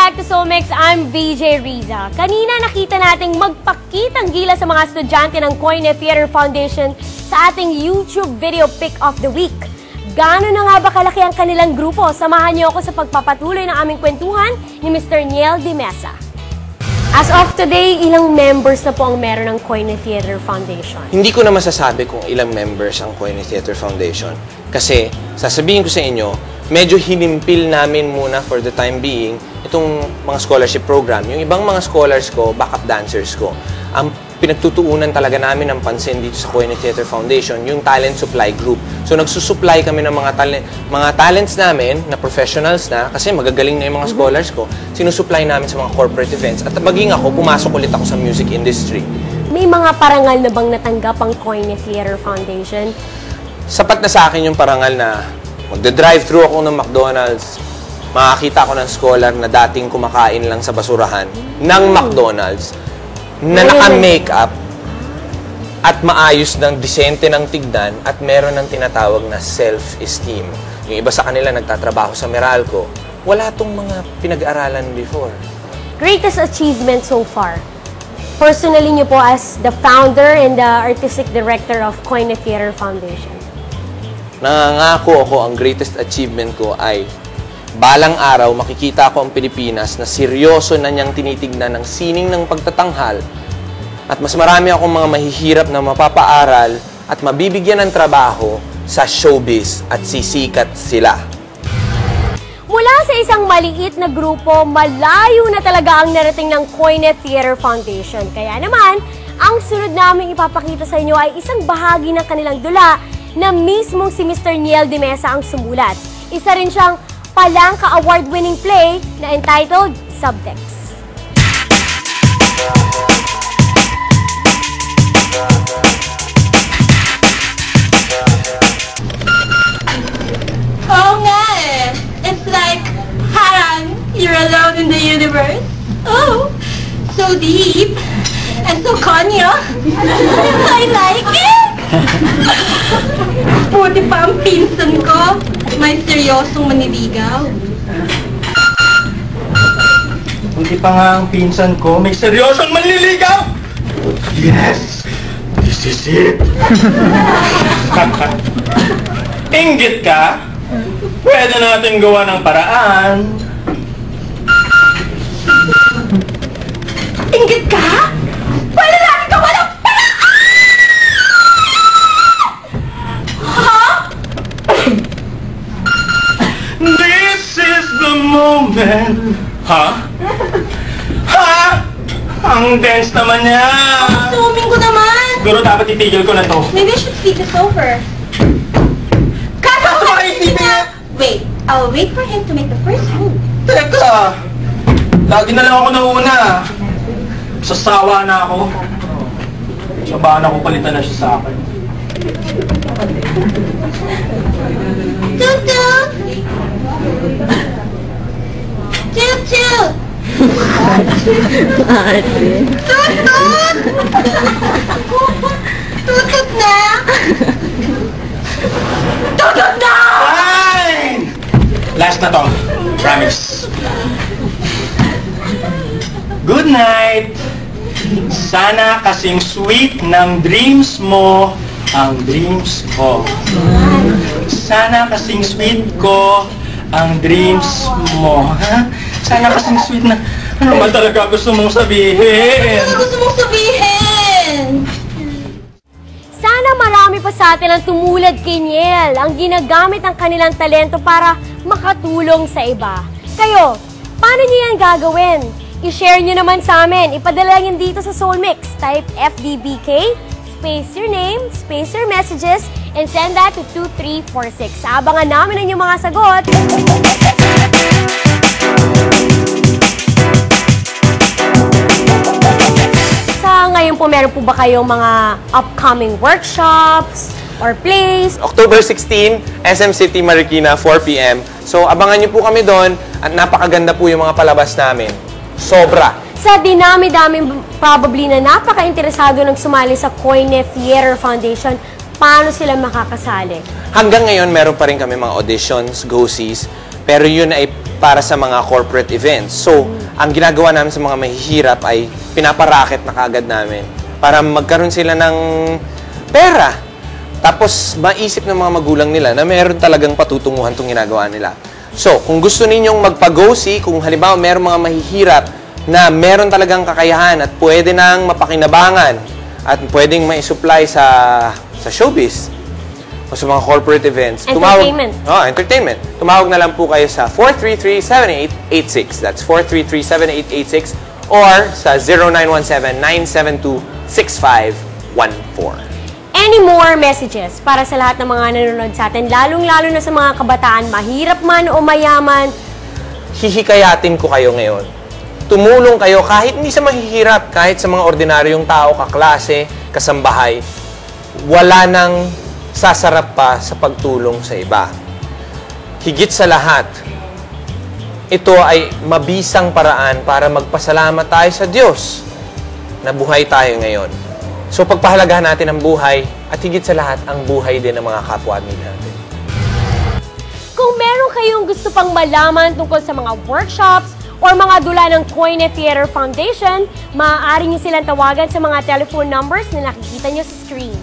back to Soulmix. I'm VJ Riza. Kanina nakita nating magpakitang gila sa mga estudyante ng Koine Theater Foundation sa ating YouTube video pick of the week. Gaano na nga ba kalaki ang kanilang grupo? Samahan niyo ako sa pagpapatuloy ng aming kwentuhan ni Mr. Niel Di Mesa. As of today, ilang members na po ang meron ng Koine Theater Foundation? Hindi ko na masasabi kung ilang members ang Koine Theater Foundation. Kasi, sasabihin ko sa inyo, medyo hinimpil namin muna for the time being itong mga scholarship program. Yung ibang mga scholars ko, backup dancers ko, ang pinagtutuunan talaga namin ng pansin dito sa Koine Theater Foundation, yung talent supply group. So nagsusupply kami ng mga talents namin na professionals na, kasi magagaling na yung mga scholars ko, sinusupply namin sa mga corporate events. At maging ako, pumasok ulit ako sa music industry. May mga parangal na bang natanggap ang Koine Theater Foundation? Sapat na sa akin yung parangal na magda-drive-thru ako ng McDonald's, makakita ako ng scholar na dating kumakain lang sa basurahan ng McDonald's, na naka-makeup at maayos ng disente ng tignan at meron ng tinatawag na self-esteem. Yung iba sa kanila nagtatrabaho sa Meralco, wala tong mga pinag-aralan before. Greatest achievement so far? Personally niyo po as the founder and the artistic director of Koine Theater Foundation. Nangangako ako, ang greatest achievement ko ay balang araw makikita ko ang Pilipinas na seryoso na niyang tinitignan ng sining ng pagtatanghal at mas marami akong mga mahihirap na mapapaaral at mabibigyan ng trabaho sa showbiz at sisikat sila. Mula sa isang maliit na grupo, malayo na talaga ang narating ng Koine Theater Foundation. Kaya naman, ang sunod namin ipapakita sa inyo ay isang bahagi ng kanilang dula na mismong si Mr. Niel Di Mesa ang sumulat. Isa rin siyang Palangka award-winning play na entitled Subtext. Oo nga eh. It's like, parang you're alone in the universe. Oh, so deep and so konyo. I like it! Buti pa ang pinsan ko. May seryosong maniligaw. Buti pa nga ang pinsan ko, may seryosong manliligaw! Yes! This is it! Inggit ka? Pwede natin gawa ng paraan. Inggit ka? Pwede natin gawa ng paraan! Ha? This is the moment! Ha? Ha? Ang dance naman niya! Assuming ko naman! Siguro dapat itigil ko na to. Maybe I should speak this over. Wait, I'll wait for him to make the first move. Teka! Lagi na lang ako nauna. Sasawa na ako. Sabahan ako, palitan na siya sa akin. Toot toot! Toot toot! Toot toot! Toot toot na! Toot toot na! Fine! Last na to. Promise. Good night! Sana kasing sweet ng dreams mo ang dreams ko. Sana kasing sweet ko ang dreams mo. Ha? Sana kasing sweet na... Ano ba talaga gusto mong sabihin? Ano gusto mong sabihin? Sana marami pa sa atin ang tumulad kay Niel, ang ginagamit ang kanilang talento para makatulong sa iba. Kayo, paano niyo yan gagawin? I-share niyo naman sa amin. Ipadala niyo dito sa Soulmix. Type FDBK, space your name, space your messages, and send that to 2346. Abangan namin ang inyong mga sagot. Sa ngayon po, meron po ba kayong mga upcoming workshops or plays? October 16, SM City, Marikina, 4 p.m. So abangan niyo po kami doon at napakaganda po yung mga palabas namin. Sobra! Sa dinami-dami probably na napaka-interesado ng sumali sa Koine Theater Foundation, paano sila makakasali? Hanggang ngayon, meron pa rin kami mga auditions, go-sees, pero yun ay para sa mga corporate events. So, ang ginagawa namin sa mga mahihirap ay pinaparaket na kaagad namin para magkaroon sila ng pera. Tapos, maisip ng mga magulang nila na meron talagang patutunguhan itong ginagawa nila. So, kung gusto ninyong magpa-go-see, kung halimbawa meron mga mahihirap na meron talagang kakayahan at pwede nang mapakinabangan at pwedeng mai-supply sa showbiz o sa mga corporate events. Entertainment. Entertainment. Tumawag na lang po kayo sa 433-7886. That's 433-7886 or sa 0917-972-6514. Any more messages para sa lahat ng mga nanonood sa atin, lalong-lalo na sa mga kabataan, mahirap man o mayaman? Hihikayatin ko kayo ngayon. Tumulong kayo kahit hindi sa mahihirap, kahit sa mga ordinaryong tao, kaklase, kasambahay. Wala nang sasarap pa sa pagtulong sa iba. Higit sa lahat, ito ay mabisang paraan para magpasalamat tayo sa Diyos na buhay tayo ngayon. So pagpahalagahan natin ang buhay at higit sa lahat ang buhay din ng mga kapwa-admin natin. Kung meron kayong gusto pang malaman tungkol sa mga workshops or mga dula ng Koine Theater Foundation, maaari niyo silang tawagan sa mga telephone numbers na nakikita niyo sa screen.